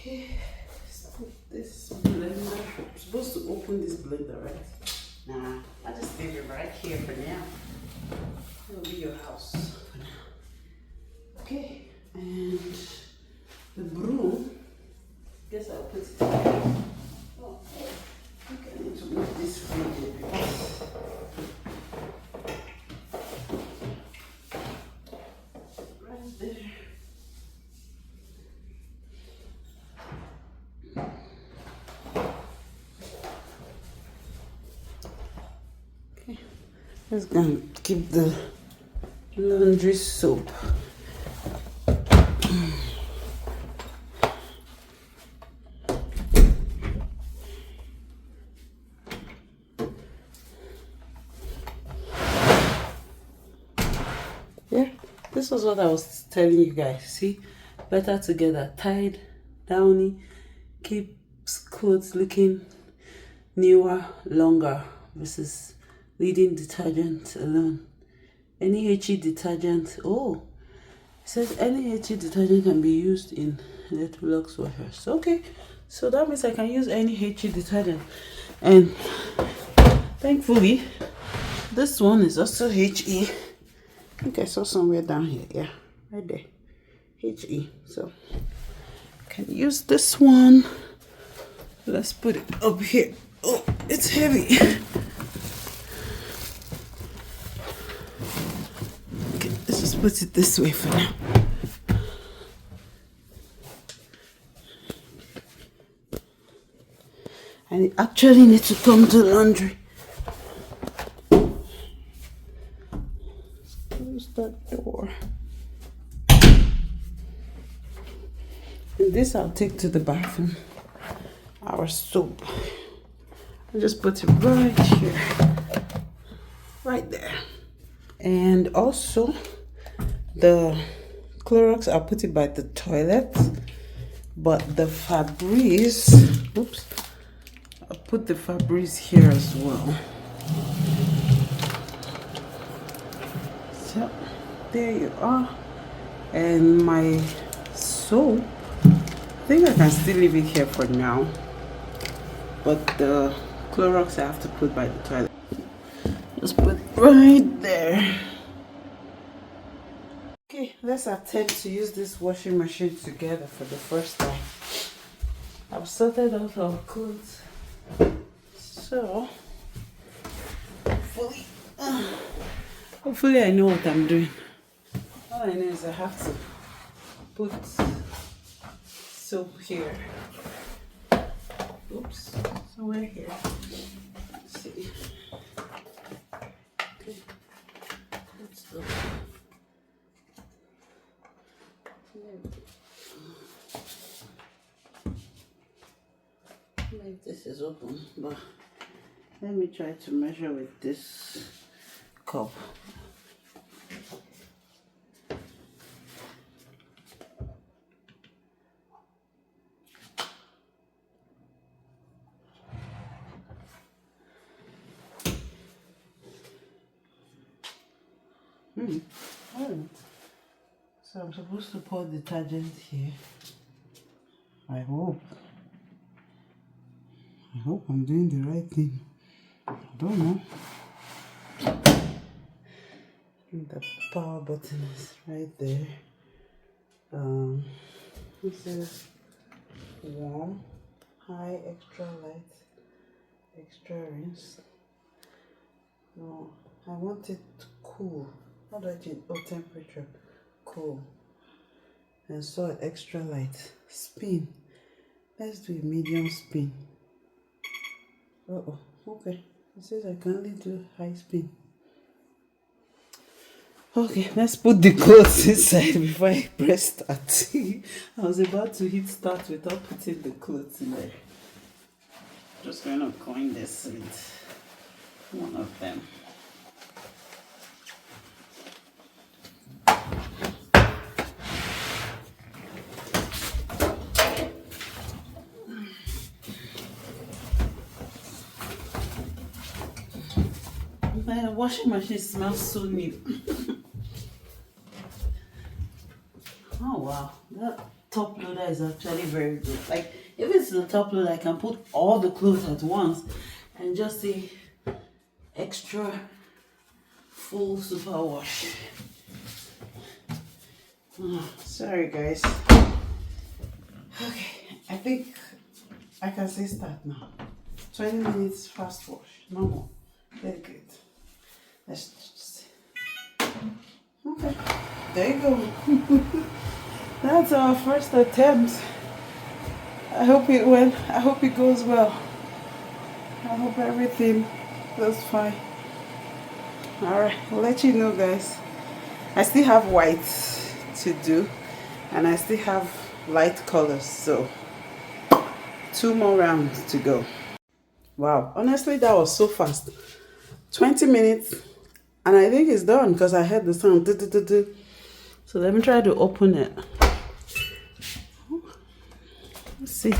Okay, let's put this blender. I'm supposed to open this blender, right? Nah, I'll just leave it right here for now. It'll be your house for now. Okay, and the broom, guess I'll put it here. Oh, I think I need to move this from here because right there. Okay, just gonna keep the laundry soap. Yeah, this was what I was telling you guys. See, better together, tied, downy, keeps clothes looking newer, longer versus leading detergent alone. Any HE detergent, oh, it says any HE detergent can be used in Electrolux washers. Okay, so that means I can use any HE detergent. And thankfully, this one is also HE. I think I saw somewhere down here. Yeah, right there. HE. So I can use this one. Let's put it up here. Oh, it's heavy. Okay, let's just put it this way for now. I actually need to come to laundry. Close that door. And this I'll take to the bathroom. Our soap. I'll just put it right here. Right there. And also the Clorox, I'll put it by the toilet. But the Febreze, oops, I'll put the Febreze here as well. So there you are. And my soap, I think I can still leave it here for now. But the Clorox I have to put by the toilet. Just put it right there. Okay, let's attempt to use this washing machine together for the first time. I've sorted out our clothes. So, hopefully I know what I'm doing. All I know is I have to put soap here. Oops, somewhere here. Let's see. Okay, let's go. Maybe this is open, but let me try to measure with this cup. Oh. So I'm supposed to pour detergent here. I hope I'm doing the right thing. I don't know. The power button is right there. This is warm, high, extra light, extra rinse. No, I want it cool. How do I change? Oh, temperature. Cool. And so extra light. Spin. Let's do a medium spin. Oh, okay. It says I can only do high spin. Okay, let's put the clothes inside before I press start. I was about to hit start without putting the clothes in there. Just going to coin this with one of them. My washing machine smells so new. Oh wow, that top loader is actually very good. Like if it's the top loader, I can put all the clothes at once and just say extra full super wash. Oh, sorry guys. Okay, I think I can say start now. 20 minutes fast wash, no more. Very good. Let's just okay. There you go. That's our first attempt. I hope it went. I hope it goes well. I hope everything goes fine. Alright, I'll let you know guys. I still have white to do and I still have light colors, so 2 more rounds to go. Wow, honestly that was so fast. 20 minutes and I think it's done because I heard the sound. So let me try to open it. Let's see.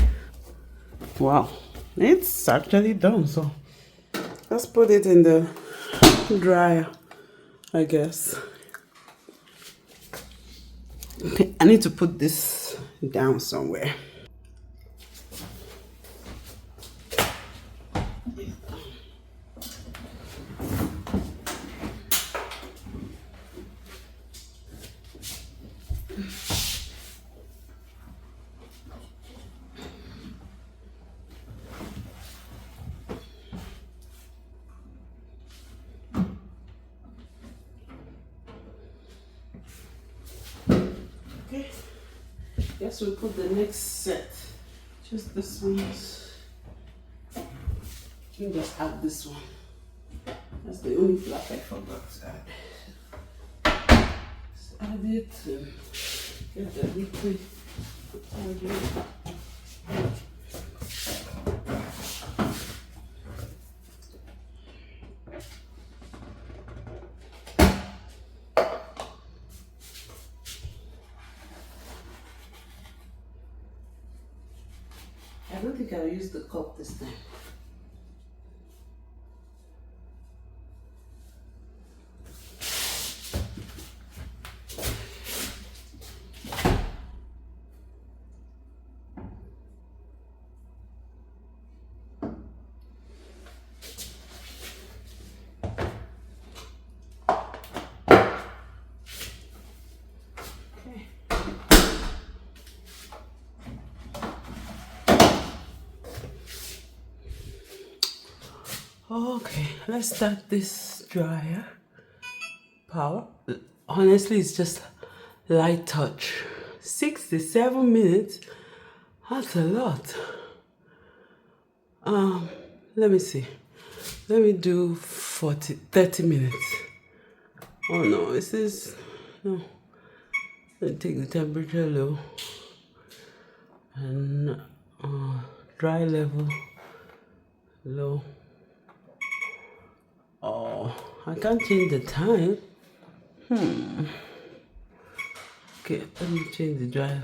Wow, it's actually done. So let's put it in the dryer, I guess. Okay, I need to put this down somewhere. Okay, guess we'll put the next set. Just this one. You can just add this one. That's the only flap I forgot to add. Just add it and get the liquid. I don't think I'll use the cup this time. Okay, let's start this dryer. Power. Honestly, it's just light touch. 67 minutes. That's a lot. Let me see. Let me do 30 minutes. Oh no, this is no. Let me take the temperature low and dry level low. Oh, I can't change the time. Okay, let me change the dry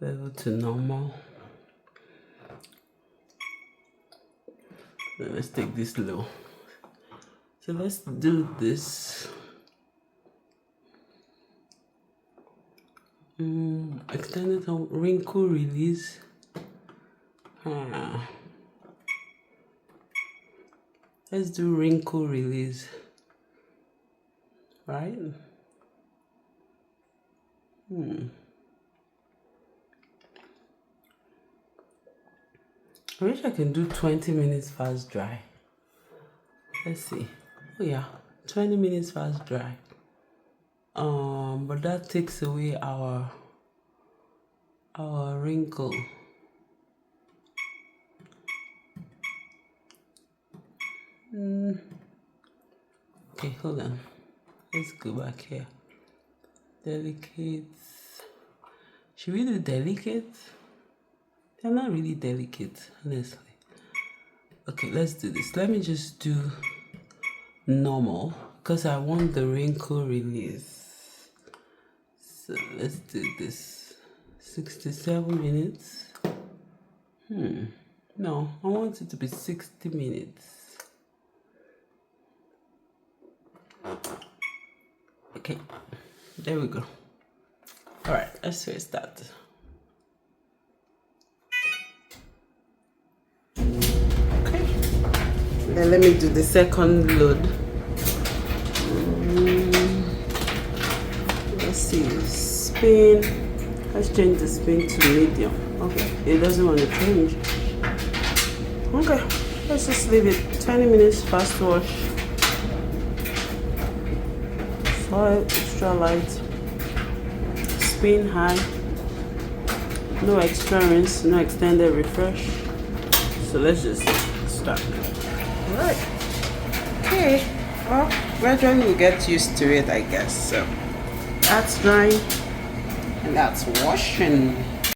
level to normal. Let's take this low. So let's do this. Extended wrinkle release. Let's do wrinkle release. Right? I wish I can do 20 minutes fast dry. Let's see. Oh yeah, 20 minutes fast dry. But that takes away our wrinkle. Okay, hold on. Let's go back here. Delicate. Should we do delicate? They're not really delicate, honestly. Okay, let's do this. Let me just do normal because I want the wrinkle release. So let's do this. 67 minutes. No, I want it to be 60 minutes. Okay, there we go. All right, let's restart. Okay, then let me do the second load. Let's see, spin. Let's change the spin to medium. Okay, it doesn't want to change. Okay, let's just leave it 20 minutes, fast wash. Soil extra light, spin high, no extra rinse, no extended refresh. So let's just start. Alright. Okay, well, gradually you get used to it, I guess. So that's drying and that's washing.